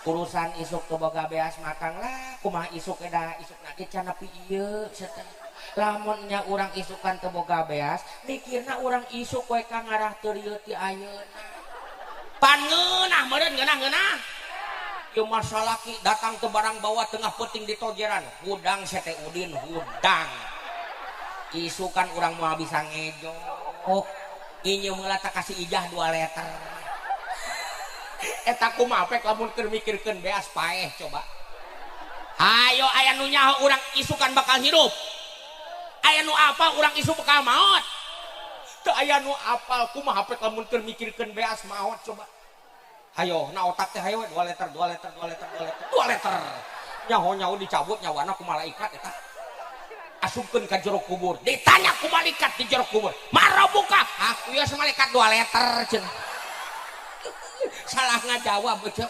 urusan isuk teu boga beas makang lah kumaha isuk eda isukna ge can nepi ieu lamun nya urang isukan teu boga beas mikirna urang isuk we ka ngarah teu rieu ti ayeuna pan ngeunah meureun ngeunah ieu masalah ki datang teu barang bawa tengah peuting di tojeran hudang sete udin hudang isukan urang moal bisa ngejo ieu meula tak kasih ijah 2 letter eta kumaha pek lamun keur mikirkeun beas paeh coba hayo aya nu nyaho urang isukan bakal hirup aya nu apal urang isu bakal maot teu aya nu apal kumaha pek lamun keur mikirkeun beas maot coba hayo na otak teh hayo 2 letter nyaho dicabut nyawana ku malaikat eta asupkeun ka jero kubur ditanya ku malaikat di jero kubur marabuka aku ya malaikat 2 letter cenah salah ngajawab bejo